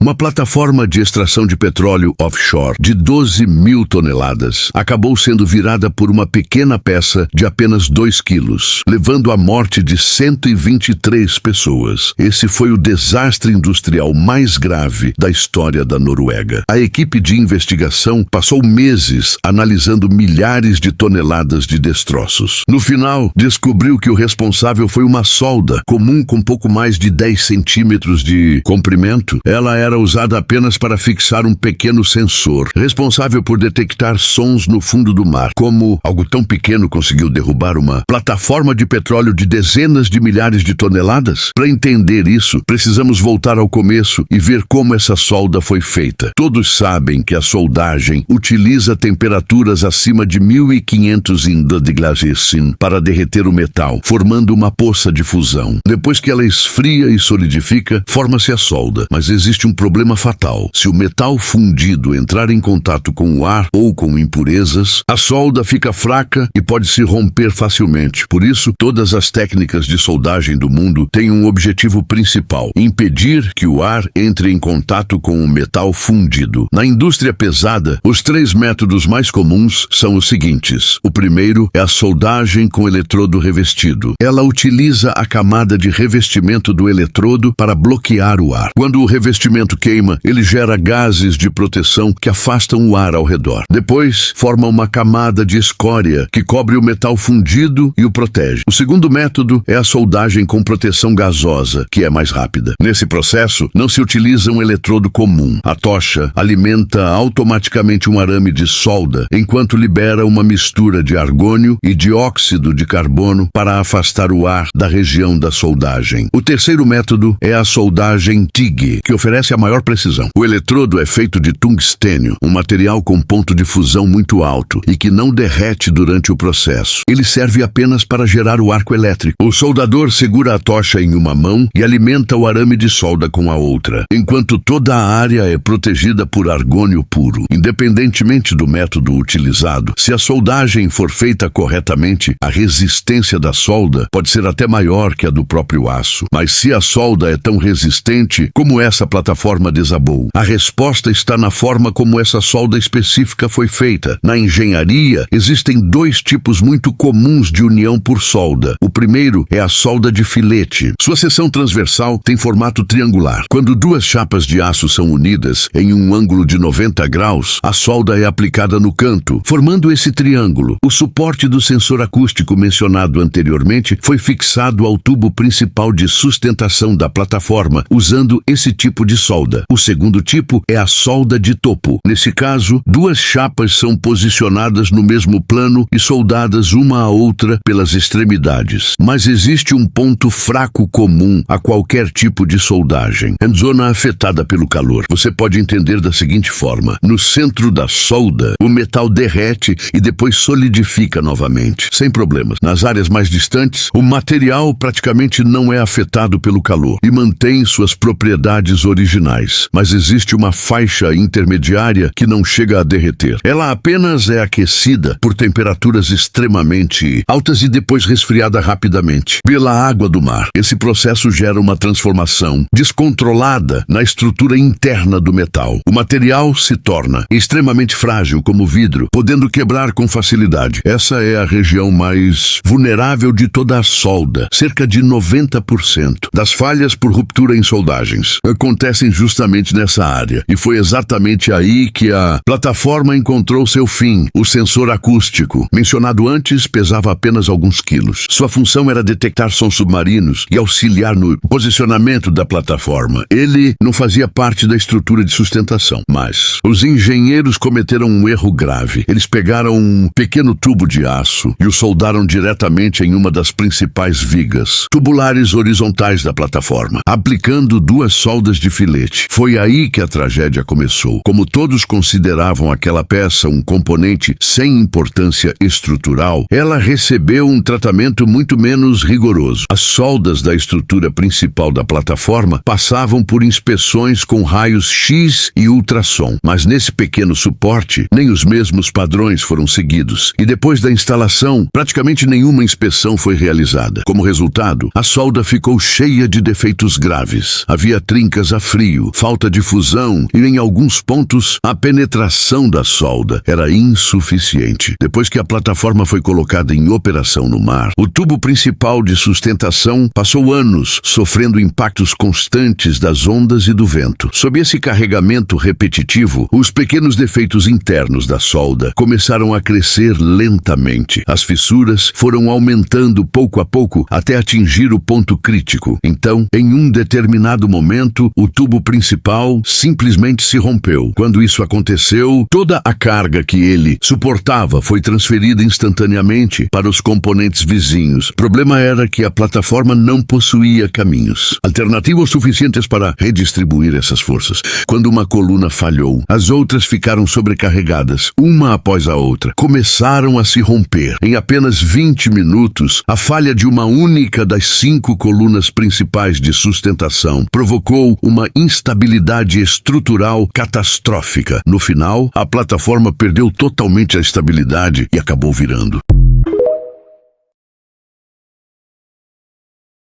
Uma plataforma de extração de petróleo offshore de 12 mil toneladas acabou sendo virada por uma pequena peça de apenas 2 quilos, levando à morte de 123 pessoas. Esse foi o desastre industrial mais grave da história da Noruega. A equipe de investigação passou meses analisando milhares de toneladas de destroços. No final, descobriu que o responsável foi uma solda comum com pouco mais de 10 centímetros de comprimento. Ela era usada apenas para fixar um pequeno sensor, responsável por detectar sons no fundo do mar. Como algo tão pequeno conseguiu derrubar uma plataforma de petróleo de dezenas de milhares de toneladas? Para entender isso, precisamos voltar ao começo e ver como essa solda foi feita. Todos sabem que a soldagem utiliza temperaturas acima de 1500 graus para derreter o metal, formando uma poça de fusão. Depois que ela esfria e solidifica, forma-se a solda. Mas existe um problema fatal. Se o metal fundido entrar em contato com o ar ou com impurezas, a solda fica fraca e pode se romper facilmente. Por isso, todas as técnicas de soldagem do mundo têm um objetivo principal: impedir que o ar entre em contato com o metal fundido. Na indústria pesada, os 3 métodos mais comuns são os seguintes. O primeiro é a soldagem com eletrodo revestido. Ela utiliza a camada de revestimento do eletrodo para bloquear o ar. Quando o revestimento queima, ele gera gases de proteção que afastam o ar ao redor. Depois, forma uma camada de escória que cobre o metal fundido e o protege. O segundo método é a soldagem com proteção gasosa, que é mais rápida. Nesse processo, não se utiliza um eletrodo comum. A tocha alimenta automaticamente um arame de solda, enquanto libera uma mistura de argônio e dióxido de carbono para afastar o ar da região da soldagem. O terceiro método é a soldagem TIG, que oferece a maior precisão. O eletrodo é feito de tungstênio, um material com ponto de fusão muito alto e que não derrete durante o processo. Ele serve apenas para gerar o arco elétrico. O soldador segura a tocha em uma mão e alimenta o arame de solda com a outra, enquanto toda a área é protegida por argônio puro. Independentemente do método utilizado, se a soldagem for feita corretamente, a resistência da solda pode ser até maior que a do próprio aço. Mas se a solda é tão resistente como essa plataforma desabou, a resposta está na forma como essa solda específica foi feita. Na engenharia, existem 2 tipos muito comuns de união por solda. O primeiro é a solda de filete. Sua seção transversal tem formato triangular. Quando 2 chapas de aço são unidas em um ângulo de 90 graus, a solda é aplicada no canto, formando esse triângulo. O suporte do sensor acústico mencionado anteriormente foi fixado ao tubo principal de sustentação da plataforma, usando esse tipo de solda. O segundo tipo é a solda de topo. Nesse caso, 2 chapas são posicionadas no mesmo plano e soldadas uma à outra pelas extremidades. Mas existe um ponto fraco comum a qualquer tipo de soldagem: a zona afetada pelo calor. Você pode entender da seguinte forma: no centro da solda, o metal derrete e depois solidifica novamente, sem problemas. Nas áreas mais distantes, o material praticamente não é afetado pelo calor e mantém suas propriedades originais. Mas existe uma faixa intermediária que não chega a derreter. Ela apenas é aquecida por temperaturas extremamente altas e depois resfriada rapidamente pela água do mar. Esse processo gera uma transformação descontrolada na estrutura interna do metal. O material se torna extremamente frágil como vidro, podendo quebrar com facilidade. Essa é a região mais vulnerável de toda a solda. Cerca de 90% das falhas por ruptura em soldagens acontecem justamente nessa área. E foi exatamente aí que a plataforma encontrou seu fim. O sensor acústico, mencionado antes, pesava apenas alguns quilos. Sua função era detectar sons submarinos e auxiliar no posicionamento da plataforma. Ele não fazia parte da estrutura de sustentação. Mas os engenheiros cometeram um erro grave. Eles pegaram um pequeno tubo de aço e o soldaram diretamente em uma das principais vigas tubulares horizontais da plataforma, aplicando 2 soldas de filete. Foi aí que a tragédia começou. Como todos consideravam aquela peça um componente sem importância estrutural, ela recebeu um tratamento muito menos rigoroso. As soldas da estrutura principal da plataforma passavam por inspeções com raios X e ultrassom, mas nesse pequeno suporte, nem os mesmos padrões foram seguidos, e depois da instalação, praticamente nenhuma inspeção foi realizada. Como resultado, a solda ficou cheia de defeitos graves. Havia trincas a frio freio, falta de fusão e, em alguns pontos, a penetração da solda era insuficiente. Depois que a plataforma foi colocada em operação no mar, o tubo principal de sustentação passou anos sofrendo impactos constantes das ondas e do vento. Sob esse carregamento repetitivo, os pequenos defeitos internos da solda começaram a crescer lentamente. As fissuras foram aumentando pouco a pouco até atingir o ponto crítico. Então, em um determinado momento, o tubo principal simplesmente se rompeu. Quando isso aconteceu, toda a carga que ele suportava foi transferida instantaneamente para os componentes vizinhos. O problema era que a plataforma não possuía caminhos alternativos suficientes para redistribuir essas forças. Quando uma coluna falhou, as outras ficaram sobrecarregadas, uma após a outra. Começaram a se romper. Em apenas 20 minutos, a falha de uma única das 5 colunas principais de sustentação provocou uma instabilidade estrutural catastrófica. No final, a plataforma perdeu totalmente a estabilidade e acabou virando.